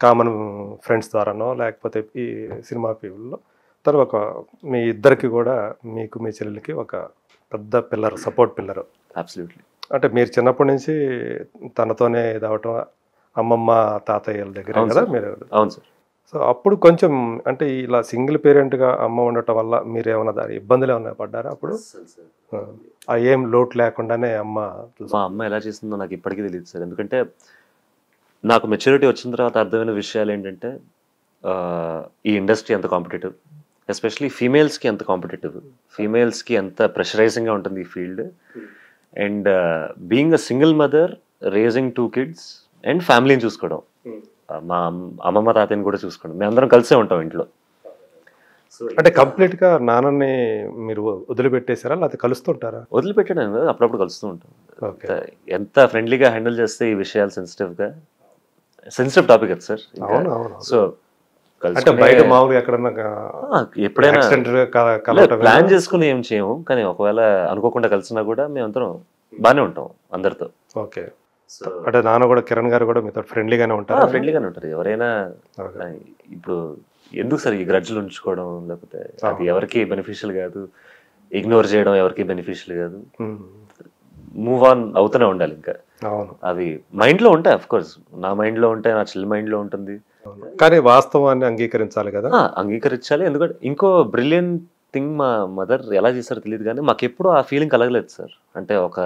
Common friends ద్వారానో లేకపోతే ఈ సినిమా పీపుల్లో తను ఒక మీ ఇద్దరికి కూడా మీకు మీ చెల్లెలకి ఒక పెద్ద పిల్లర్, సపోర్ట్ పిల్లరు. అబ్సల్యూట్లీ. అంటే మీరు చిన్నప్పటి నుంచి తనతోనే ఇదవటం, అమ్మమ్మ తాతయ్యల దగ్గర కదా మీరు. అవును సార్. సో అప్పుడు కొంచెం అంటే ఇలా సింగిల్ పేరెంట్గా అమ్మ ఉండటం వల్ల మీరు ఏమైనా దాని ఇబ్బందులు ఏమైనా పడ్డారా అప్పుడు? ఏం లోటు లేకుండానే అమ్మ. మా అమ్మ ఎలా చేసిందో నాకు ఇప్పటికీ తెలియదు సార్. ఎందుకంటే నాకు మెచ్యూరిటీ వచ్చిన తర్వాత అర్థమైన విషయాలు ఏంటంటే ఈ ఇండస్ట్రీ ఎంత కాంపిటేటివ్, ఎస్పెషలీ ఫీమేల్స్కి ఎంత కాంపిటేటివ్, ఫీమేల్స్కి ఎంత ప్రెషరైజింగ్గా ఉంటుంది ఈ field. And being a single mother, raising 2 kids and ఫ్యామిలీని చూసుకోవడం, మా అమ్మమ్మ తాతయ్యని కూడా చూసుకోవడం, మేము అందరం కలిసే ఉంటాం ఇంట్లో. అంటే కంప్లీట్గా నాన్నని మీరు వదిలిపెట్టేశారా లేకపోతే కలుస్తుంటారా? వదిలిపెట్టడం కదా, అప్పుడప్పుడు కలుస్తూ ఉంటాం. ఎంత ఫ్రెండ్లీగా హ్యాండిల్ చేస్తే ఈ విషయాలు సెన్సిటివ్ టాపిక్ కదా సార్. సో అంటే బయట మామూలుగా ఎక్కడన్నా ఎప్పుడైనా ప్లాన్ చేసుకుని ఏం చేయము, కానీ ఒకవేళ అనుకోకుండా కలిసినా కూడా మేమందరం బాగానే ఉంటాం అందరితో. ఓకే. అంటే నాన్న కూడా, కిరణ్ గారు కూడా మీతో ఫ్రెండ్లీగానే ఉంటారు? ఫ్రెండ్లీగానే ఉంటారు. ఎవరైనా ఇప్పుడు ఎందుకు సార్ ఈ గ్రడ్జ్లు ఉంచుకోవడం, లేకపోతే అది ఎవరికి బెనిఫిషియల్ కాదు, ఇగ్నోర్ చేయడం ఎవరికి బెనిఫిషియల్ కాదు. మూవ్ ఆన్ అవుతూనే ఉండాలి. ఇంకా అవి మైండ్లో ఉంటాయి, అఫ్ కోర్స్ నా మైండ్లో ఉంటాయి, నా చెల్లి మైండ్లో ఉంటుంది, కానీ వాస్తవాన్ని అంగీకరించాలి కదా. అంగీకరించాలి. ఎందుకంటే ఇంకో బ్రిలియంట్ థింగ్, మా మదర్ ఎలా చేస్తారో తెలియదు కానీ మాకు ఎప్పుడు ఆ ఫీలింగ్ కలగలేదు సార్. అంటే ఒక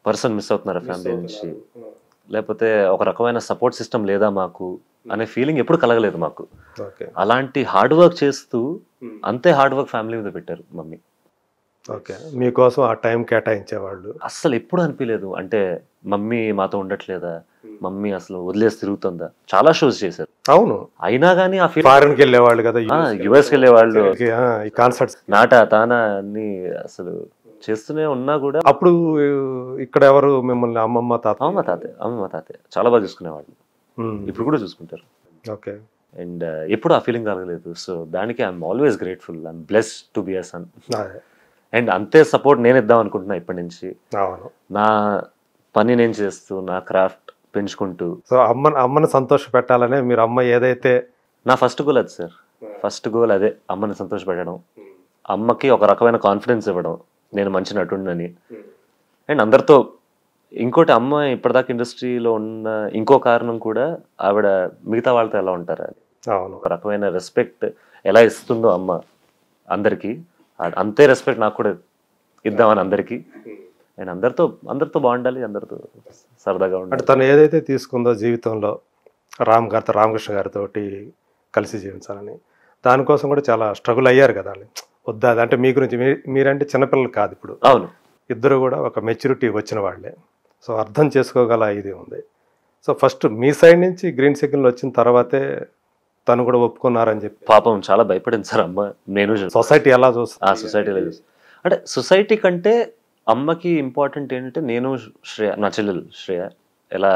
పర్సన్ మిస్ అవుతున్నారు ఫ్యామిలీ నుంచి, లేకపోతే ఒక రకమైన సపోర్ట్ సిస్టమ్ లేదా మాకు అనే ఫీలింగ్ ఎప్పుడు కలగలేదు మాకు. అలాంటి హార్డ్ వర్క్ చేస్తూ అంతే హార్డ్ వర్క్ ఫ్యామిలీ మీద పెట్టారు మమ్మీ. ఓకే. మీకోసం ఆ టైం కేటాయించేవాళ్ళు? అస్సలు ఎప్పుడు అనిపించలేదు అంటే మమ్మీ మాతో ఉండట్లేదా, మమ్మీ అసలు వదిలేసి తిరుగుతుందా. చాలా షోస్ చేశారు. అవును. అయినా కానీ ఆ ఫీల్, ఫారెన్కి వెళ్ళేవాళ్ళు కదా, యుఎస్కి వెళ్ళేవాళ్ళు, కాన్సర్ట్స్, నాటా తానా అన్ని అసలు చేస్తూనే ఉన్నా కూడా అప్పుడు ఇక్కడ ఎవరు మిమ్మల్ని? అమ్మమ్మ తాతయ్య చాలా బాగా చూసుకునేవాళ్ళు. ఇప్పుడు కూడా చూసుకుంటారు. ఓకే. అండ్ ఎప్పుడు ఆ ఫీలింగ్ కలగలేదు. సో దానికి I'm always grateful, I'm blessed to be a son. And అంతే సపోర్ట్ నేను ఇద్దాం అనుకుంటున్నా ఇప్పటి నుంచి. నా పని నేను చేస్తూ, నా క్రాఫ్ట్ పెంచుకుంటూ. సో అమ్మని సంతోష పెట్టాలనే మీరు, అమ్మ ఏదైతే, నా ఫస్ట్ గోల్ అది సార్. ఫస్ట్ గోల్ అదే, అమ్మని సంతోష పెట్టడం, అమ్మకి ఒక రకమైన కాన్ఫిడెన్స్ ఇవ్వడం నేను మంచి నటుండని. అండ్ అందరితో ఇంకోటి, అమ్మ ఇప్పటిదాకా ఇండస్ట్రీలో ఉన్న ఇంకో కారణం కూడా ఆవిడ మిగతా వాళ్ళతో ఎలా ఉంటారా, ఒక రకమైన రెస్పెక్ట్ ఎలా ఇస్తుందో అమ్మ అందరికీ, అంతే రెస్పెక్ట్ నాకు కూడా ఇద్దామని అందరికీ. అండ్ అందరితో బాగుండాలి, అందరితో సరదాగా ఉండాలి. అంటే తను ఏదైతే తీసుకుందో జీవితంలో రామకృష్ణ గారితో కలిసి జీవించాలని, దానికోసం కూడా చాలా స్ట్రగుల్ అయ్యారు కదా. వద్దా అంటే మీ గురించి, మీరంటే చిన్నపిల్లలు కాదు ఇప్పుడు. అవును. ఇద్దరు కూడా ఒక మెచ్యూరిటీ వచ్చిన వాళ్ళే. సో అర్థం చేసుకోగల ఇది ఉంది. సో ఫస్ట్ మీ సైడ్ నుంచి గ్రీన్ సిగ్నల్ వచ్చిన తర్వాతే తను కూడా ఒప్పుకున్నారని చెప్పి. పాపం చాలా భయపడింది సార్ అమ్మ. నేను సొసైటీ ఎలా చూస్తా, సొసైటీలో అంటే సొసైటీ కంటే అమ్మకి ఇంపార్టెంట్ ఏంటంటే నేను శ్రేయ, నా చెల్లెలు శ్రేయ ఎలా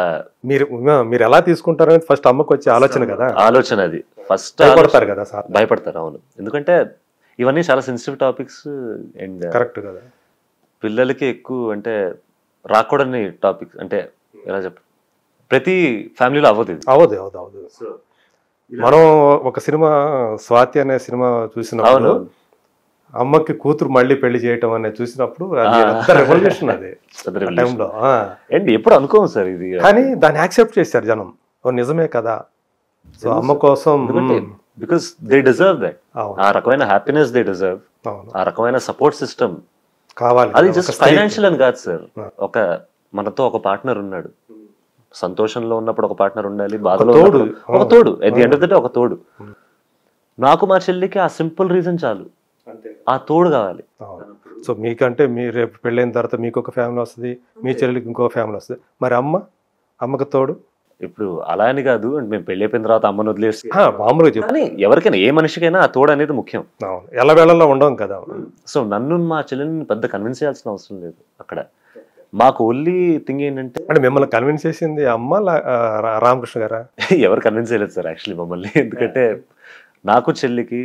మీరు ఎలా తీసుకుంటారని ఫస్ట్ అమ్మకి వచ్చే ఆలోచన కదా. ఆలోచన అది ఫస్ట్ భయపడతారు కదా సార్. భయపడతారు, అవును. ఎందుకంటే ఇవన్నీ చాలా సెన్సిటివ్ టాపిక్స్. అండ్ కరెక్ట్ కదా, పిల్లలకి ఎక్కువ అంటే రాకూడని టాపిక్స్. అంటే ఎలా చెప్ప, ప్రతి ఫ్యామిలీలో అవ్వదు. మనం ఒక సినిమా స్వాతి అనే సినిమా చూసినప్పుడు అమ్మకి కూతురు మళ్ళీ పెళ్లి చేయటం అనేది చూసినప్పుడు రెవల్యూషన్ అది టైంలో. అండ్ ఎప్పుడు అనుకోము సార్ ఇది, కానీ దాన్ని యాక్సెప్ట్ చేశారు జనం. నిజమే కదా. సో అమ్మ కోసం, బికాస్ దే డిజర్వ్ దట్. ఆ రకమైన హ్యాపీనెస్ దే డిజర్వ్, ఆ రకమైన సపోర్ట్ సిస్టమ్ కావాలి. అది జస్ట్ ఫైనాన్షియల్ అని కాదు సార్. మనతో ఒక పార్ట్నర్ ఉన్నాడు, సంతోషంలో ఉన్నప్పుడు ఒక పార్ట్నర్ ఉండాలి, బాధలో ఒక తోడు, at the end of the day ఒక తోడు. నాకు మా చెల్లికి ఆ సింపుల్ రీజన్ చాలు, ఆ తోడు కావాలి. సో మీకంటే మీరు రేపు పెళ్ళైన తర్వాత మీకు ఒక ఫ్యామిలీ వస్తుంది, మీ చెల్లికి ఇంకో ఫ్యామిలీ వస్తుంది. మరి అమ్మకి తోడు ఇప్పుడు అలా అని కాదు, అంటే మేము పెళ్లి అయిపోయిన తర్వాత అమ్మను వదిలేసి మామూలుగా చెప్పి, ఎవరికైనా ఏ మనిషికైనా ఆ తోడు అనేది ముఖ్యం. ఎలా వేళల్లో ఉండవు కదా. సో నన్ను మా చెల్లెని పెద్ద కన్విన్స్ చేయాల్సిన అవసరం లేదు అక్కడ. మాకు ఓన్లీ థింగ్ ఏంటంటే, అంటే మిమ్మల్ని కన్విన్స్ చేసింది అమ్మ రామకృష్ణ గారా? ఎవరు కన్విన్స్ చేయలేదు సార్ యాక్చువల్లీ మమ్మల్ని. ఎందుకంటే నాకు చెల్లికి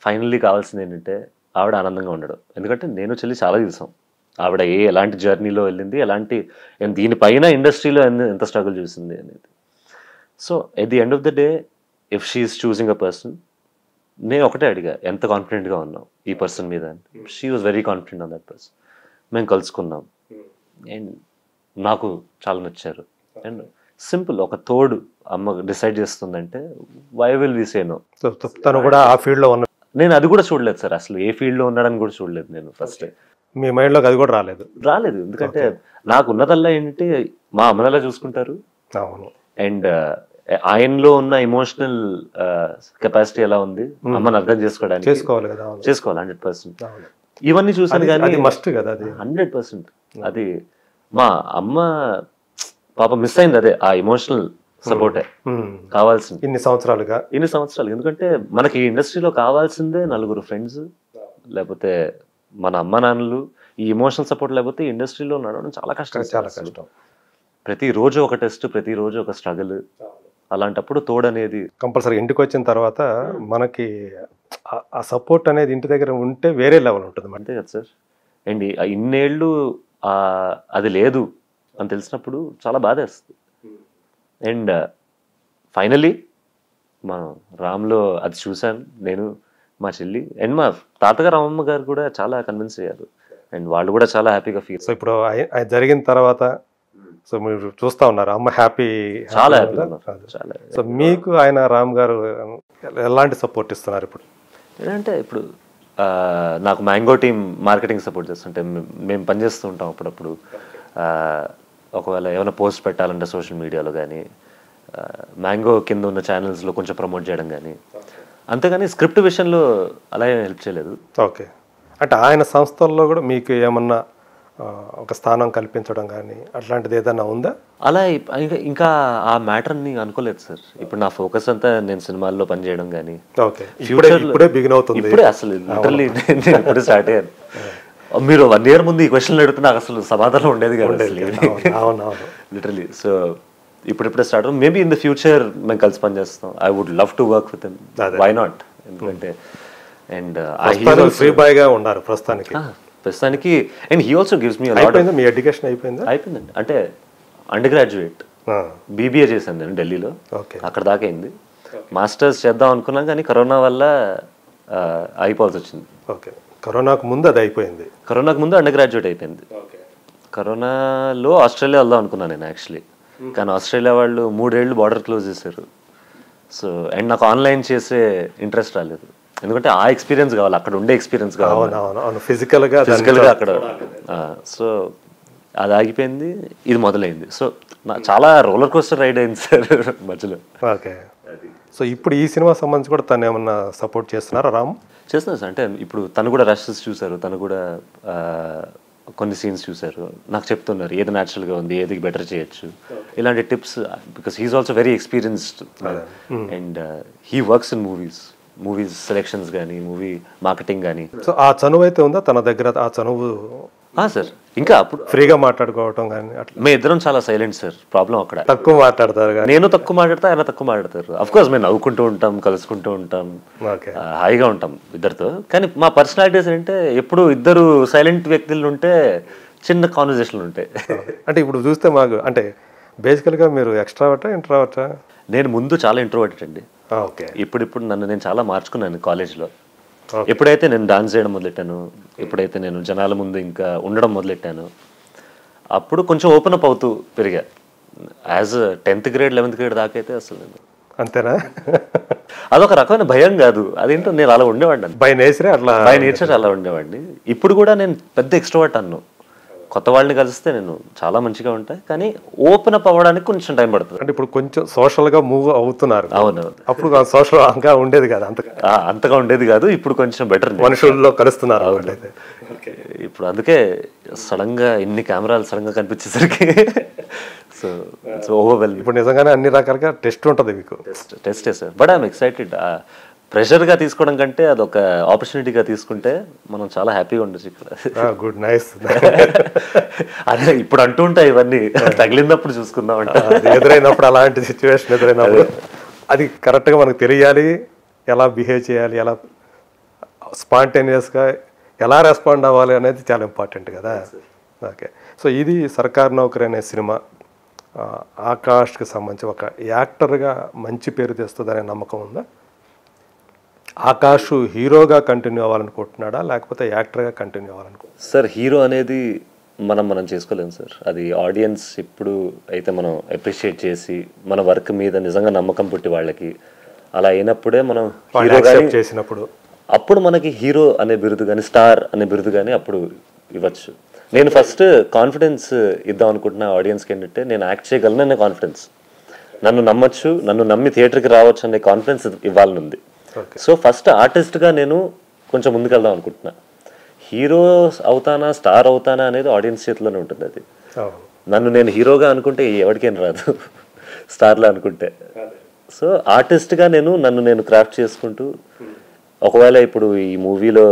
ఫైనల్లీ కావాల్సింది ఏంటంటే ఆవిడ ఆనందంగా ఉండడం. ఎందుకంటే నేను చెల్లి చాలా చూసాం, ఆవిడ ఎలాంటి జర్నీలో వెళ్ళింది, ఎలాంటి దీనిపైన ఇండస్ట్రీలో ఎంత స్ట్రగుల్ చూసింది అనేది. So at the end of the day if she's choosing a person, నేను ఒకటే అడిగా ఎంత కాన్ఫిడెంట్గా ఉన్నావు ఈ పర్సన్ మీద. She was very confident on that person. మేము కలుసుకున్నాం అండ్ నాకు చాలా నచ్చారు. అండ్ సింపుల్, ఒక తోడు అమ్మ డిసైడ్ చేస్తుందంటే why will we say no. తను కూడా ఆ ఫీల్డ్లో ఉన్న, నేను అది కూడా చూడలేదు సార్, అసలు ఏ ఫీల్డ్లో ఉన్నాడని కూడా చూడలేదు నేను ఫస్ట్. మీ మైండ్లోకి అది కూడా రాలేదు. ఎందుకంటే నాకు ఉన్నదల్లా ఏంటంటే మా అమ్మనలా చూసుకుంటారు. అవును. అండ్ ఆయనలో ఉన్న ఎమోషనల్ కెపాసిటీ ఎలా ఉంది అమ్మని అర్థం చేసుకోవడానికి చేసుకోవాలి 100%. ఇవన్నీ చూసాను కానీ మస్ట్ కదా అది 100%. అది మా అమ్మ పాప మిస్ అయింది, అదే ఆ ఎమోషనల్ సపోర్టే కావాల్సింది ఇన్ని సంవత్సరాలు. ఎందుకంటే మనకి ఇండస్ట్రీలో కావాల్సిందే నలుగురు ఫ్రెండ్స్, లేకపోతే మన అమ్మ నాన్నలు. ఈ ఎమోషనల్ సపోర్ట్ లేకపోతే ఇండస్ట్రీలో నడవడం చాలా కష్టం. ప్రతిరోజు ఒక టెస్ట్, ప్రతిరోజు ఒక స్ట్రగుల్. అలాంటప్పుడు తోడు అనేది కంపల్సరీ. ఇంటికి వచ్చిన తర్వాత మనకి ఆ సపోర్ట్ అనేది ఇంటి దగ్గర ఉంటే వేరే లెవెల్ ఉంటుంది. అంతే కదా సార్. అండ్ ఇన్నేళ్ళు అది లేదు అని తెలిసినప్పుడు చాలా బాధేస్తుంది. అండ్ ఫైనలీ మనం రామ్లో అది చూశాను నేను, మా చెల్లి అండ్ మా తాతగారు అమ్మమ్మ గారు కూడా చాలా కన్విన్స్ అయ్యారు. అండ్ వాళ్ళు కూడా చాలా హ్యాపీగా ఫీల్. సో ఇప్పుడు జరిగిన తర్వాత సో మీరు చూస్తా ఉన్నారు అమ్మ చాలా హ్యాపీగా. సో మీకు ఆయన రామ్ గారు ఎలాంటి సపోర్ట్ ఇస్తున్నారు ఇప్పుడు? ఏంటంటే ఇప్పుడు నాకు మ్యాంగో టీమ్ మార్కెటింగ్ సపోర్ట్ చేస్తుంటే మేము పనిచేస్తూ ఉంటాం అప్పుడప్పుడు. ఒకవేళ ఏమైనా పోస్ట్ పెట్టాలంటే సోషల్ మీడియాలో కానీ, మ్యాంగో కింద ఉన్న ఛానల్స్లో కొంచెం ప్రమోట్ చేయడం కానీ, అంతేగాని స్క్రిప్ట్ విషయంలో అలా హెల్ప్ చేయలేదు. ఓకే. అంటే ఆయన సంస్థల్లో కూడా మీకు ఏమన్నా ఒక స్థానం కల్పించడం కానీ అట్లాంటిది ఏదైనా ఉందా? అలా ఇంకా ఆ మ్యాటర్ని అనుకోలేదు సార్. ఇప్పుడు నా ఫోకస్ అంతా నేను సినిమాల్లో పనిచేయడం కానీ, ఇప్పుడే బిగిన్ అవుతుంది. ఇప్పుడే అసలు లిటరల్లీ నేను ఇప్పుడే స్టార్ట్ అయ్యాను. మీరు 1 year ముందు ఈ క్వశ్చన్లు అడిగితే నాకు అసలు సమాధానం ఉండేది కాదు లిటరల్లీ. సో ఇప్పుడిప్పుడే start. Maybe in the future మేము కలిసి పనిచేస్తాం. I would love to work with him. Why not? ఎందుకంటే అండ్ ఫ్రీ బాయ్ గా ఉన్నారు ప్రస్తుతానికి. And he also gives me మీ ఎడ్యుకేషన్ అయిపోయిందండి. అంటే అండర్ గ్రాడ్యుయేట్ బీబీఏ చేశాను నేను ఢిల్లీలో. అక్కడ దాకా అయింది. మాస్టర్స్ చేద్దాం అనుకున్నాం కానీ కరోనా వల్ల అయిపోవాల్సి వచ్చింది. ఓకే. కరోనాకు ముందు అది అయిపోయింది. కరోనాకు ముందు అండర్ గ్రాడ్యుయేట్ అయిపోయింది. కరోనాలో ఆస్ట్రేలియా వెళ్దాం అనుకున్నాను నేను యాక్చువల్లీ. కానీ ఆస్ట్రేలియా వాళ్ళు 3 ఏళ్ళు బార్డర్ క్లోజ్ చేశారు. సో అండ్ నాకు ఆన్లైన్ చేసే ఇంట్రెస్ట్ రాలేదు. ఎందుకంటే ఆ ఎక్స్పీరియన్స్ కావాలి, అక్కడ ఉండే ఎక్స్పీరియన్స్ కావాలి ఫిజికల్గా అక్కడ. సో అది ఆగిపోయింది, ఇది మొదలైంది. సో చాలా రోలర్ కోస్టర్ రైడ్ అయింది సార్ మధ్యలో. ఓకే. సో ఇప్పుడు ఈ సినిమా సంబంధించి కూడా తను ఏమన్నా సపోర్ట్ చేస్తున్నారా రామ్? చేస్తున్నారు సార్. అంటే ఇప్పుడు తను కూడా రషెస్ చూసారు, తను కూడా కొన్ని సీన్స్ చూసారు, నాకు చెప్తున్నారు ఏది న్యాచురల్గా ఉంది, ఏది బెటర్ చేయొచ్చు, ఇలాంటి tips. Because he's also very experienced and he works in movies selections కానీ, మూవీ మార్కెటింగ్ కానీ. సో ఆ చనువు అయితే ఉందా తన దగ్గర? ఆ చనువు సార్ ఇంకా అప్పుడు ఫ్రీగా మాట్లాడుకోవటం కానీ అట్లా? మేము ఇద్దరం చాలా సైలెంట్ సార్. ప్రాబ్లం అక్కడ తక్కువ మాట్లాడతారు. నేను తక్కువ మాట్లాడతా, ఆయన తక్కువ మాట్లాడతారు. అఫ్ కోర్స్ మేము నవ్వుకుంటూ ఉంటాం, కలుసుకుంటూ ఉంటాం, హాయిగా ఉంటాం ఇద్దరితో. కానీ మా పర్సనాలిటీస్ ఏంటంటే ఎప్పుడు ఇద్దరు సైలెంట్ వ్యక్తులు ఉంటే చిన్న కాన్వర్జేషన్లు ఉంటాయి. అంటే ఇప్పుడు చూస్తే మాకు అంటే బేసికల్గా మీరు ఎక్స్ట్రావర్టా ఇంట్రావర్టా? నేను ముందు చాలా ఇంట్రోవర్టెడ్ అండి. ఇప్పుడు నన్ను నేను చాలా మార్చుకున్నాను కాలేజ్లో. ఎప్పుడైతే నేను డాన్స్ చేయడం మొదలెట్టాను, ఎప్పుడైతే నేను జనాల ముందు ఇంకా ఉండడం మొదలెట్టాను, అప్పుడు కొంచెం ఓపెన్ అప్ అవుతూ పెరిగా. As 10th grade 11th grade దాకా అయితే అసలు నేను అంతేనా? అదొక రకమైన భయం కాదు, అదేంటో నేను అలా ఉండేవాడిని. బై నేచర్ అలా ఉండేవాడిని. ఇప్పుడు కూడా నేను పెద్ద ఎక్స్ట్రోవర్ట్ అన్ను. కొత్త వాళ్ళని కలిస్తే నేను చాలా మంచిగా ఉంటాయి, కానీ ఓపెన్ అప్ అవ్వడానికి కొంచెం టైం పడుతుంది. అంటే ఇప్పుడు కొంచెం సోషల్గా మూవ్ అవుతున్నారు. అవును. అప్పుడు సోషల్గా ఉండేది కాదు, అంతగా ఉండేది కాదు. ఇప్పుడు కొంచెం బెటర్, మనుషుల్లో కలుస్తున్నారు. ఇప్పుడు అందుకే సడన్గా ఇన్ని కెమెరాలు సడన్గా కనిపించేసరికి సో ఓవర్వెల్మింగ్. ఇప్పుడు నిజంగానే అన్ని రకాలుగా టెస్ట్ ఉంటుంది మీకు. టెస్టే సార్. But I'm excited. ప్రెషర్గా తీసుకోవడం కంటే అదొక ఆపర్చునిటీగా తీసుకుంటే మనం చాలా హ్యాపీగా ఉండొచ్చు ఇక్కడ. Good, nice. అదే ఇప్పుడు అంటూ ఉంటాయి ఇవన్నీ, తగిలినప్పుడు చూసుకుందాం అంటే. ఎదురైనప్పుడు అలాంటి సిచ్యువేషన్ ఎదురైనప్పుడు అది కరెక్ట్గా మనకు తెలియాలి, ఎలా బిహేవ్ చేయాలి, ఎలా స్పాంటేనియస్గా ఎలా రెస్పాండ్ అవ్వాలి అనేది చాలా ఇంపార్టెంట్ కదా. ఓకే. సో ఇది సర్కార్ నౌకరీ అనే సినిమా ఆకాష్కి సంబంధించి ఒక యాక్టర్గా మంచి పేరు తెస్తుందనే నమ్మకం ఉందా? ఆకాష్ హీరోగా కంటిన్యూ అవ్వాలనుకుంటున్నాడా లేకపోతే యాక్టర్గా కంటిన్యూ అవ్వాలనుకుంటున్నాడా? సార్ హీరో అనేది మనం చేసుకోలేము సార్. అది ఆడియన్స్ ఇప్పుడు అయితే మనం అప్రిషియేట్ చేసి మన వర్క్ మీద నిజంగా నమ్మకం పుట్టి వాళ్ళకి అలా అయినప్పుడే మనం హీరో చేసినప్పుడు అప్పుడు మనకి హీరో అనే బిరుదు కానీ స్టార్ అనే బిరుదు కానీ అప్పుడు ఇవ్వచ్చు. నేను ఫస్ట్ కాన్ఫిడెన్స్ ఇద్దాం అనుకుంటున్నా ఆడియన్స్కి. ఏంటంటే నేను యాక్ట్ చేయగలను అనే కాన్ఫిడెన్స్, నన్ను నమ్మచ్చు, నన్ను నమ్మి థియేటర్కి రావచ్చు అనే కాన్ఫిడెన్స్ ఇవ్వాలని ఉంది. సో ఫస్ట్ ఆర్టిస్ట్గా నేను కొంచెం ముందుకెళ్దాం అనుకుంటున్నా. హీరో అవుతానా స్టార్ అవుతానా అనేది ఆడియన్స్ చేతిలోనే ఉంటుంది. అది నన్ను నేను హీరోగా అనుకుంటే ఎవరికేం రాదు, స్టార్లా అనుకుంటే. సో ఆర్టిస్ట్గా నన్ను నేను క్రాఫ్ట్ చేసుకుంటూ, ఒకవేళ ఇప్పుడు ఈ మూవీలో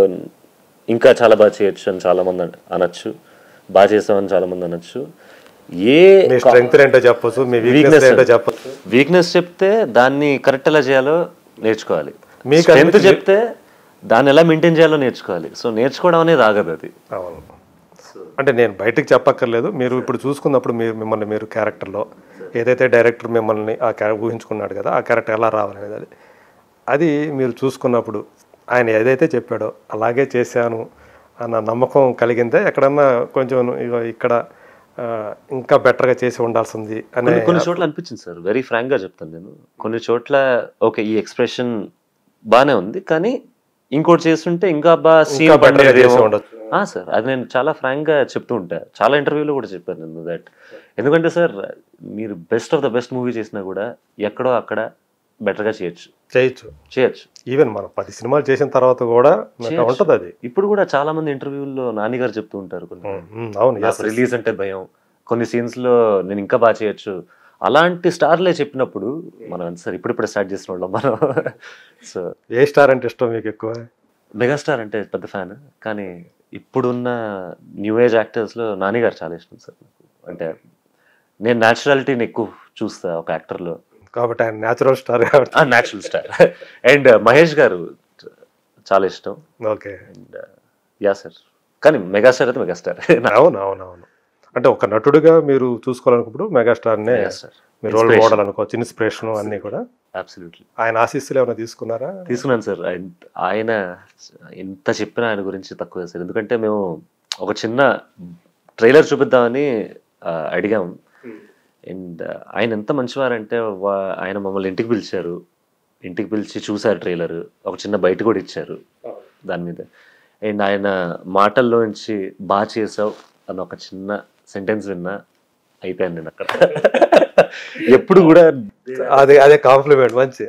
ఇంకా చాలా బాగా చేయొచ్చు అని చాలామంది అనొచ్చు, బాగా చేసామని చాలామంది అనొచ్చు. వీక్నెస్ చెప్తే దాన్ని కరెక్ట్ ఎలా చేయాలో నేర్చుకోవాలి, స్ట్రెంగ్త్ చెప్తే దాన్ని ఎలా మెయింటైన్ చేయాలో నేర్చుకోవాలి. సో నేర్చుకోవడం అనేది ఆగదు అది. అవును, అంటే నేను బయటకు చెప్పక్కర్లేదు. మీరు ఇప్పుడు చూసుకున్నప్పుడు మిమ్మల్ని మీరు క్యారెక్టర్లో ఏదైతే డైరెక్టర్ మిమ్మల్ని ఆ ఊహించుకున్నాడు కదా, ఆ క్యారెక్టర్ ఎలా రావాలనేది అది మీరు చూసుకున్నప్పుడు ఆయన ఏదైతే చెప్పాడో అలాగే చేశాను అన్న నమ్మకం కలిగిందే? ఎక్కడన్నా కొంచెం ఇక్కడ ఇంకా బెటర్గా చేసి ఉండాల్సింది అని కొన్ని చోట్ల అనిపించింది సార్. వెరీ ఫ్రాంక్గా చెప్తాను నేను. కొన్ని చోట్ల ఓకే ఈ ఎక్స్ప్రెషన్ బాగానే ఉంది కానీ ఇంకోటి చేస్తుంటే ఇంకా సార్ అది నేను చాలా ఫ్రాంక్గా చెప్తూ ఉంటా. చాలా ఇంటర్వ్యూలో కూడా చెప్పాను నేను దట్. ఎందుకంటే సార్ మీరు best of the best movie చేసినా కూడా ఎక్కడో అక్కడ బెటర్గా చేయొచ్చు. ఈవెన్ మనం 10 సినిమాలు చేసిన తర్వాత కూడా ఉంటుంది అది. ఇప్పుడు కూడా చాలా మంది ఇంటర్వ్యూల్లో నాని గారు చెప్తూ ఉంటారు, రిలీజ్ అంటే భయం, కొన్ని సీన్స్ లో నేను ఇంకా బాగా చేయొచ్చు. అలాంటి స్టార్లే చెప్పినప్పుడు మనం సార్ ఇప్పుడిప్పుడే స్టార్ట్ చేసిన వాళ్ళం మనం. సో ఏ స్టార్ అంటే ఇష్టం మీకు ఎక్కువ? మెగాస్టార్ అంటే పెద్ద ఫ్యాన్, కానీ ఇప్పుడున్న న్యూ ఏజ్ యాక్టర్స్లో నాని గారు చాలా ఇష్టం సార్. అంటే నేను న్యాచురాలిటీని ఎక్కువ చూస్తా ఒక యాక్టర్లో, కాబట్టి ఆయన natural star. Natural star. And Mahesh గారు చాలా ఇష్టం. ఓకే. అండ్ యా సార్, కానీ మెగాస్టార్ అయితే మెగాస్టార్. అవును. అంటే ఒక నటుడిగా మీరు చూసుకోవాలనుకున్నప్పుడు మెగాస్టార్నే మీరు రోల్ మోడల్ అనుకోవచ్చు, ఇన్స్పిరేషన్ అన్నీ కూడా. అబ్సల్యూట్లీ. ఆయన ఆశీస్సులు ఏమైనా తీసుకున్నారా? తీసుకున్నాను సార్. ఆయన ఎంత చెప్పినా ఆయన గురించి తక్కువ సార్. ఎందుకంటే మేము ఒక చిన్న ట్రైలర్ చూపిద్దామని అడిగాం. అండ్ ఆయన ఎంత మంచివారంటే ఆయన మమ్మల్ని ఇంటికి పిలిచి చూశారు ట్రైలర్, ఒక చిన్న బయట కూడా ఇచ్చారు దాని మీద. అండ్ ఆయన మాటల్లోంచి బాగా చేసావు అన్న ఒక చిన్న సెంటెన్స్ విన్నా అయిపోయాను నేను అక్కడ. ఎప్పుడు కూడా అదే కాంప్లిమెంట్ మంచి.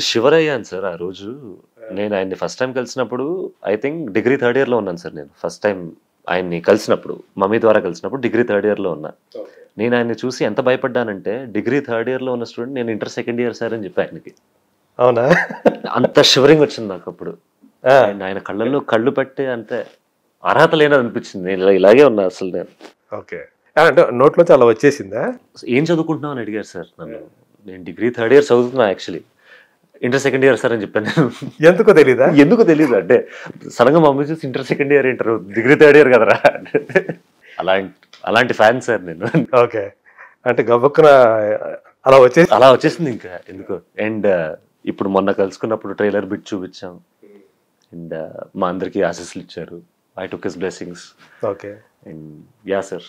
షివర్ అయ్యాను సార్ ఆ రోజు. నేను ఆయన్ని ఫస్ట్ టైం కలిసినప్పుడు I think degree 3rd year లో ఉన్నాను సార్. నేను ఫస్ట్ టైం ఆయన్ని కలిసినప్పుడు మమ్మీ ద్వారా కలిసినప్పుడు డిగ్రీ 3rd year లో ఉన్నా. నేను ఆయన్ని చూసి ఎంత భయపడ్డానంటే, డిగ్రీ 3rd year లో ఉన్న స్టూడెంట్ నేను ఇంటర్ 2nd year సార్ అని చెప్పి ఆయనకి. అవునా? అంత షివరింగ్ వచ్చింది నాకు అప్పుడు. ఆయన కళ్ళల్లో కళ్ళు పట్టే అంతే అర్హత లేనది అనిపించింది. నేను ఇలాగే ఉన్నా అసలు నేను. ఓకే. అంటే నోట్లో చాలా వచ్చేసిందా? ఏం చదువుకుంటున్నావు అని అడిగారు సార్ నన్ను. నేను డిగ్రీ 3rd year చదువుతున్నా, actually inter 2nd year sir అని చెప్పాను నేను. ఎందుకు తెలీదు అంటే సడన్గా మమ్మీ చూసి inter 2nd year inter degree 3rd year కదరా. అలాంటి ఫ్యాన్ సార్ నేను. ఓకే. అంటే గబక్కున అలా వచ్చేసింది ఇంకా ఎందుకో. అండ్ ఇప్పుడు మొన్న కలుసుకున్నప్పుడు ట్రైలర్ బిట్ చూపించాం. అండ్ మా అందరికి ఆశీస్సులు ఇచ్చారు. I took his blessings. Okay. And yeah sir.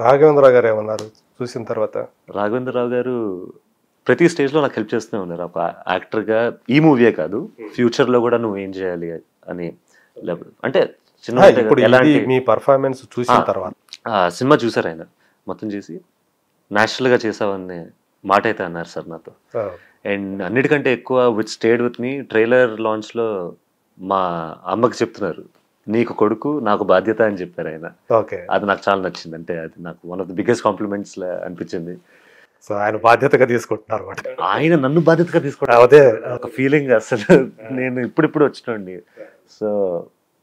Raghavendra Rao గారు ఏమన్నారు చూసిన తర్వాత? రాఘవేంద్రరావు గారు ప్రతి స్టేజ్లో నాకు హెల్ప్ చేస్తూనే ఉన్నారు. ఒక యాక్టర్గా ఈ మూవీయే కాదు, ఫ్యూచర్లో కూడా నువ్వు ఏం చేయాలి అని. అంటే చిన్న మీ పర్ఫార్మెన్స్ చూసిన తర్వాత సినిమా చూసారు ఆయన మొత్తం చేసి న్యాచురల్గా చేసావని మాట అయితే అన్నారు సార్ నాతో. అండ్ అన్నిటికంటే ఎక్కువ which stayed with me trailer లాంచ్లో మా అమ్మకి చెప్తున్నారు, నీకు కొడుకు నాకు బాధ్యత అని చెప్పారు ఆయన. అది నాకు చాలా నచ్చింది. అంటే అది నాకు one of the biggest compliments అనిపించింది. సో ఆయన బాధ్యతగా తీసుకుంటున్నారు, ఆయన నన్ను బాధ్యతగా తీసుకుంటారు. అదే ఒక ఫీలింగ్ అసలు నేను ఇప్పుడు వచ్చినండి. So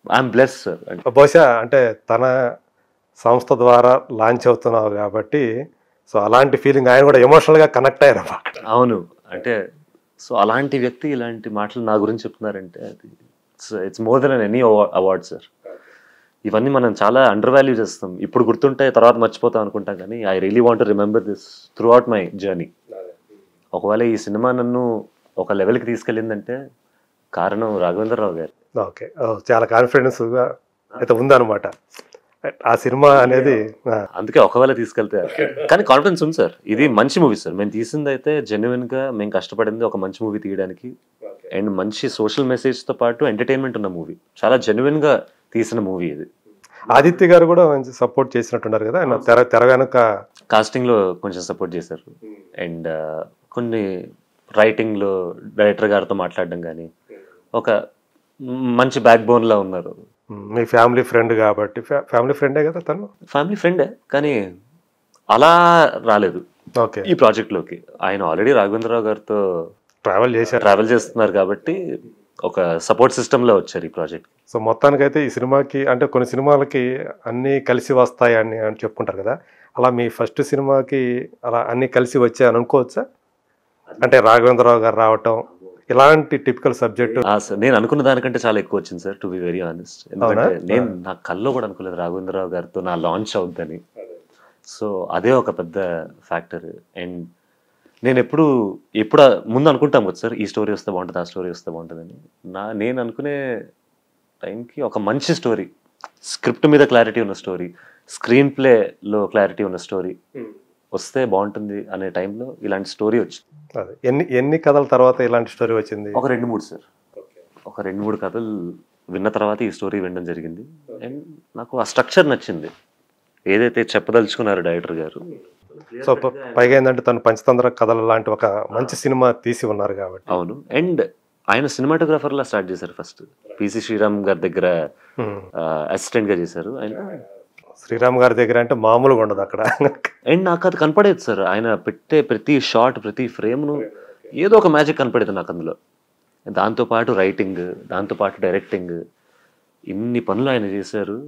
I'm blessed sir. బహుశా అంటే తన సంస్థ ద్వారా లాంచ్ అవుతున్నావు కాబట్టి సో అలాంటి ఫీలింగ్ ఆయన కూడా ఎమోషనల్గా కనెక్ట్ అయ్యారు. అవును, అంటే సో అలాంటి వ్యక్తి ఇలాంటి మాటలు నా గురించి చెప్తున్నారంటే అది it's more than any award sir. ఇవన్నీ మనం చాలా అండర్ వాల్యూ చేస్తాం. ఇప్పుడు గుర్తుంటే తర్వాత మర్చిపోతాం అనుకుంటాం, కానీ I really want to remember this through out my journey. ఒకవేళ ఈ సినిమా నన్ను ఒక లెవెల్కి తీసుకెళ్ళిందంటే కారణం రాఘవేంద్రరావు గారు. ఓకే, చాలా కాన్ఫిడెన్స్గా అయితే ఉందన్నమాట ఆ సినిమా అనేది. అందుకే ఒకవేళ తీసుకెళ్తే, కానీ కాన్ఫిడెన్స్ ఉంది సార్. ఇది మంచి మూవీ సార్. మేము తీసింది అయితే జెన్యున్గా మేము కష్టపడింది ఒక మంచి మూవీ తీయడానికి, అండ్ మంచి సోషల్ మెసేజ్తో పాటు ఎంటర్టైన్మెంట్ ఉన్న మూవీ. చాలా జెన్యున్గా తీసిన మూవీ ఇది. ఆదిత్య గారు కూడా మంచి సపోర్ట్ చేసినట్టున్నారు కదా, ఆయన తెర వెనక కాస్టింగ్లో కొంచెం సపోర్ట్ చేశారు, అండ్ కొన్ని రైటింగ్లో డైరెక్టర్ గారితో మాట్లాడడం కానీ ఒక మంచి బ్యాక్ బోన్లా ఉన్నారు. మీ ఫ్యామిలీ ఫ్రెండ్ కాబట్టి, ఫ్యామిలీ ఫ్రెండే కదా తను? ఫ్యామిలీ ఫ్రెండే, కానీ అలా రాలేదు ఓకే ఈ ప్రాజెక్ట్లోకి. ఆయన ఆల్రెడీ రాఘవేంద్రరావు గారితో ట్రావెల్ చేస్తున్నారు కాబట్టి ఒక సపోర్ట్ సిస్టంలో వచ్చారు ఈ ప్రాజెక్ట్. సో మొత్తానికైతే ఈ సినిమాకి, అంటే కొన్ని సినిమాలకి అన్నీ కలిసి వస్తాయి అని చెప్పుకుంటారు కదా, అలా మీ ఫస్ట్ సినిమాకి అలా అన్నీ కలిసి వచ్చాయని అనుకోవచ్చా? అంటే రాఘవేంద్రరావు గారు రావటం, ఇలాంటి టిపికల్ సబ్జెక్ట్. నేను అనుకున్న దానికంటే చాలా ఎక్కువ వచ్చింది sir, to be very honest. ఎందుకంటే నేను నా కల్లో కూడా అనుకోలేదు రాఘవేంద్రరావు గారితో నా లాంచ్ అవుద్దని. సో అదే ఒక పెద్ద ఫ్యాక్టర్. అండ్ నేను ఎప్పుడు ముందు అనుకుంటాం కదా సార్, ఈ స్టోరీ వస్తే బాగుంటుంది, ఆ స్టోరీ వస్తే బాగుంటుందని. నేను అనుకునే టైంకి ఒక మంచి స్టోరీ, స్క్రిప్ట్ మీద క్లారిటీ ఉన్న స్టోరీ, స్క్రీన్ ప్లేలో క్లారిటీ ఉన్న స్టోరీ వస్తే బాగుంటుంది అనే టైంలో ఇలాంటి స్టోరీ వచ్చింది. ఎన్ని కథల తర్వాత ఇలాంటి స్టోరీ వచ్చింది? ఒక 2-3 సార్, ఒక 2-3 కథలు విన్న తర్వాత ఈ స్టోరీ వినడం జరిగింది. అండ్ నాకు ఆ స్ట్రక్చర్ నచ్చింది, ఏదైతే చెప్పదలుచుకున్నారు డైరెక్టర్ గారు. సో పైగా ఏంటంటే తను పంచతంత్ర కథలు లాంటి ఒక మంచి సినిమా తీసి ఉన్నారు కాబట్టి. అవును, అండ్ ఆయన సినిమాటోగ్రాఫర్ లా స్టార్ట్ చేశారు. ఫస్ట్ పిసి శ్రీరామ్ గారి దగ్గర అసిస్టెంట్ గా చేశారు. శ్రీరామ్ గారి దగ్గర అంటే మామూలుగా ఉండదు అక్కడ. అండ్ నాకు అది కనపడేది సార్, ఆయన పెట్టే ప్రతి షాట్, ప్రతి ఫ్రేమ్ను ఏదో ఒక మ్యాజిక్ కనపడేది నాకు అందులో. దాంతోపాటు రైటింగ్, దాంతోపాటు డైరెక్టింగ్, ఇన్ని పనులు ఆయన చేశారు.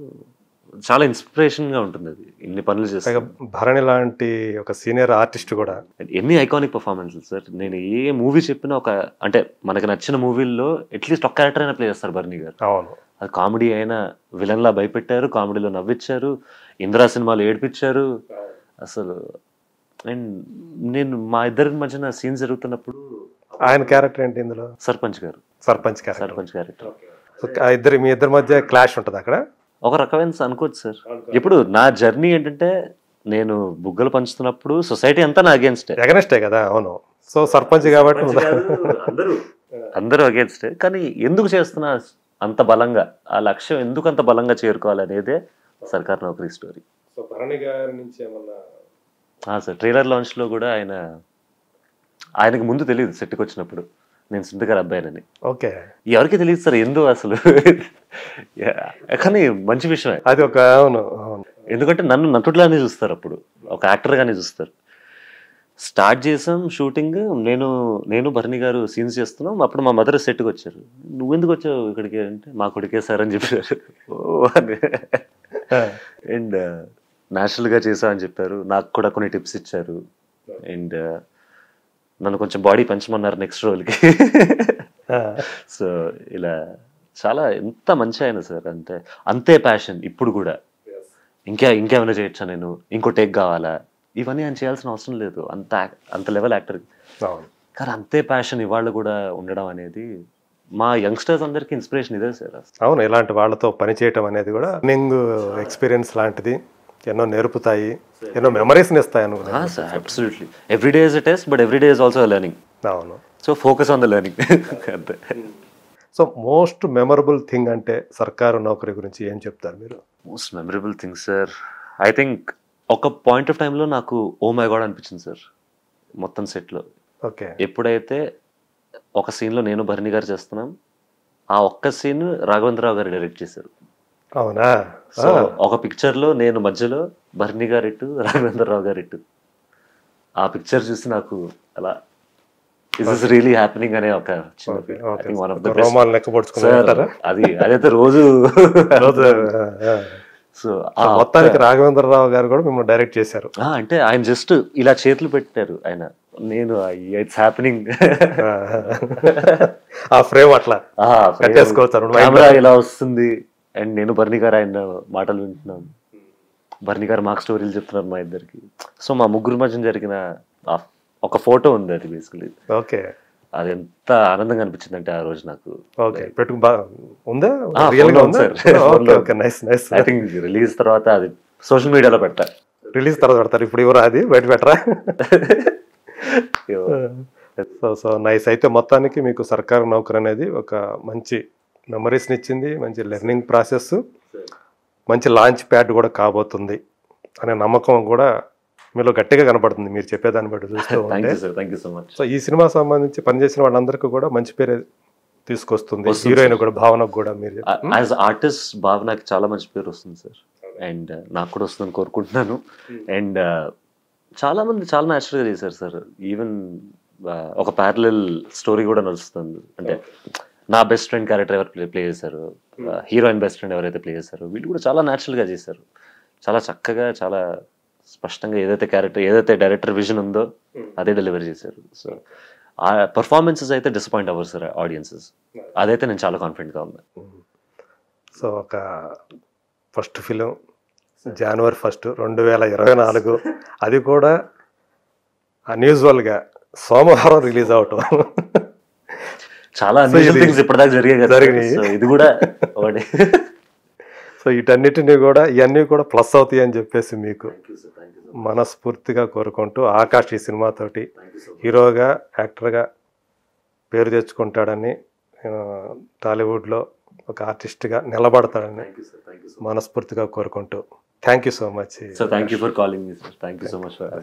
చాలా ఇన్స్పిరేషన్గా ఉంటుంది అది, ఇన్ని పనులు చేస్తారు. భరణి లాంటి ఒక సీనియర్ ఆర్టిస్ట్ కూడా. ఎన్ని ఐకానిక్ పర్ఫార్మెన్స్లు సార్. నేను ఏ మూవీ చెప్పినా ఒక, అంటే మనకు నచ్చిన మూవీల్లో అట్లీస్ట్ ఒక క్యారెక్టర్ అయినా ప్లే చేస్తారు భరణి గారు. అవును, అది కామెడీ అయినా విలన్లా భయపెట్టారు, కామెడీలో నవ్విచ్చారు, ఇందిరా సినిమాలో ఏడ్పించారు అసలు. అండ్ నేను మా ఇద్దరి మధ్యన సీన్ జరుగుతున్నప్పుడు ఆయన క్యారెక్టర్ ఏంటి ఇందులో? సర్పంచ్ క్యారెక్టర్. మీ ఇద్దరి మధ్య క్లాష్ ఉంటుంది అక్కడ ఒక రకమైన అనుకోవచ్చు సార్. ఇప్పుడు నా జర్నీ ఏంటంటే, నేను బుగ్గలు పంచుతున్నప్పుడు సొసైటీ అంతా నా అగేన్స్టే కదా. అవును, సో సర్పంచ్ కాబట్టి అందరూ అగేన్స్టే, కానీ ఎందుకు చేస్తున్నా అంత బలంగా, ఆ లక్ష్యం ఎందుకు అంత బలంగా చేరుకోవాలనేదే సర్కార్ నౌకరీ స్టోరీ. సార్ ట్రైలర్ లాంచ్లో కూడా ఆయనకి ముందు తెలియదు సెట్కి వచ్చినప్పుడు నేను సుందర్ గారి అబ్బాయినని. ఓకే, ఎవరికి తెలియదు సార్ ఎందుకు అసలు. కానీ మంచి విషయమే అది. ఒక అవును, ఎందుకంటే నన్ను నటుడిలానే చూస్తారు, అప్పుడు ఒక యాక్టర్గానే చూస్తారు. స్టార్ట్ చేసాం షూటింగ్, నేను భరణి గారు సీన్స్ చేస్తున్నాం. అప్పుడు మా మదర్ సెట్కి వచ్చారు. నువ్వెందుకు వచ్చావు ఇక్కడికి అంటే, మా కొడుకే సార్ అని చెప్పారు. అండ్ న్యాచురల్గా చేసామని చెప్పారు. నాకు కూడా కొన్ని టిప్స్ ఇచ్చారు. అండ్ నన్ను కొంచెం బాడీ పెంచమన్నారు నెక్స్ట్ రోల్కి. సో ఇలా చాలా ఎంత మంచి ఆయన సార్, అంతే ప్యాషన్ ఇప్పుడు కూడా. ఇంకేమైనా చేయొచ్చా, నేను ఇంకో టేక్ కావాలా, ఇవన్నీ ఆయన చేయాల్సిన అవసరం లేదు, అంత లెవెల్ యాక్టర్. కానీ అంతే ప్యాషన్ ఇవాళ కూడా ఉండడం అనేది మా యంగ్స్టర్స్ అందరికీ ఇన్స్పిరేషన్ ఇదే సార్. అవును, ఇలాంటి వాళ్ళతో పనిచేయటం అనేది కూడా లెర్నింగ్ ఎక్స్పీరియన్స్ లాంటిది, ఎన్నో నేర్పుతాయి, ఎన్నో మెమరీస్ని ఇస్తాయి అనుకున్నా. Absolutely, every day is a test, but every day is also learning. అవును, so focus on the learning అంతే. సో మోస్ట్ మెమరబుల్ థింగ్ అంటే సర్కారు నౌకరీ గురించి ఏం చెప్తారు మీరు? Most memorable thing sir, I think ఒక పాయింట్ ఆఫ్ టైంలో నాకు ఓ మై గాడ్ అనిపించింది సార్ మొత్తం సెట్లో. ఓకే, ఎప్పుడైతే ఒక సీన్లో నేను భరణి గారు చేస్తున్నాం, ఆ ఒక్క సీన్ రాఘవేంద్రరావు గారు డైరెక్ట్ చేశారు. అవునా? సో ఒక పిక్చర్లో నేను మధ్యలో, భరణి గారు ఇటు, రాఘవేంద్రరావు గారు ఇటు. ఆ పిక్చర్ చూసి నాకు అలా ఇస్ దిస్ రియలీ హ్యాపెనింగ్ అనే ఒక అదైతే రోజు. సో మొత్తానికి రాఘవేంద్రరావు గారు కూడా మిమ్మల్ని డైరెక్ట్ చేశారు అంటే, ఆయన జస్ట్ ఇలా చేతులు పెట్టారు, ఆయన నేను ఇట్స్ హ్యాపెనింగ్ ఆ ఫ్రేమ్ అట్లా కెమెరా ఇలా వస్తుంది, అండ్ నేను బర్నీ గారు ఆయన మాటలు వింటున్నాను, బర్నీ గారు మాకు స్టోరీలు చెప్తున్నారు మా ఇద్దరికి. సో మా ముగ్గురు మధ్య జరిగిన ఒక ఫోటో ఉంది, అది బేసికలీ. ఓకే, అది ఎంత ఆనందంగా అనిపించింది అంటే ఆ రోజు నాకు. ఓకే, ఉందా? ఐ థింక్ రిలీజ్ తర్వాత అది సోషల్ మీడియాలో పెట్టా. రిలీజ్ తర్వాత పెడతారు, ఇప్పుడు ఎవరు అది బయట పెట్టరా? So nice. అయితే మొత్తానికి మీకు సర్కారు నౌకర్ అనేది ఒక మంచి మెమరీస్ని ఇచ్చింది, మంచి లెర్నింగ్ ప్రాసెస్, మంచి లాంచ్ ప్యాడ్ కూడా కాబోతుంది అనే నమ్మకం కూడా మీలో గట్టిగా కనపడుతుంది మీరు చెప్పేదాన్ని బట్టి చూస్తూ ఉంటే. సో ఈ సినిమా సంబంధించి పనిచేసిన వాళ్ళందరికీ కూడా మంచి పేరు తీసుకొస్తుంది, హీరోయిన్ కూడా, భావనకు కూడా. మీరు యాజ్ ఆర్టిస్ట్ భావనకి చాలా మంచి పేరు వస్తుంది సార్, అండ్ నాకు కూడా వస్తుందని కోరుకుంటున్నాను. అండ్ చాలా మంది చాలా న్యాచురల్గా చేశారు సార్. ఈవెన్ ఒక ప్యారలల్ స్టోరీ కూడా నడుస్తుంది, అంటే నా బెస్ట్ ఫ్రెండ్ క్యారెక్టర్ ఎవరు ప్లే చేశారు, హీరోయిన్ బెస్ట్ ఫ్రెండ్ ఎవరైతే ప్లే చేశారు, వీళ్ళు కూడా చాలా న్యాచురల్గా చేశారు. చాలా చక్కగా, చాలా స్పష్టంగా ఏదైతే క్యారెక్టర్, ఏదైతే డైరెక్టర్ విజన్ ఉందో అదే డెలివరీ చేశారు. సో ఆ పర్ఫార్మెన్సెస్ అయితే డిసప్పాయింట్ అవ్వరు సార్ ఆడియన్సెస్, అదైతే నేను చాలా కాన్ఫిడెంట్గా ఉన్నాను. సో ఒక ఫస్ట్ ఫిలిం January 1, 2024, అది కూడా అన్యూజువల్గా సోమవారం రిలీజ్ అవటం, చాలా ఇప్పటిదాకా జరిగినాయి. ఇది కూడా ఒకటి. సో వీటన్నిటిని కూడా, ఇవన్నీ కూడా ప్లస్ అవుతాయి అని చెప్పేసి మీకు మనస్ఫూర్తిగా కోరుకుంటూ, ఆకాష్ ఈ సినిమాతోటి హీరోగా, యాక్టర్గా పేరు తెచ్చుకుంటాడని, టాలీవుడ్లో ఒక ఆర్టిస్ట్గా నిలబడతాడని మనస్ఫూర్తిగా కోరుకుంటూ, thank you so much. Thank you for calling me sir. Thank you so much for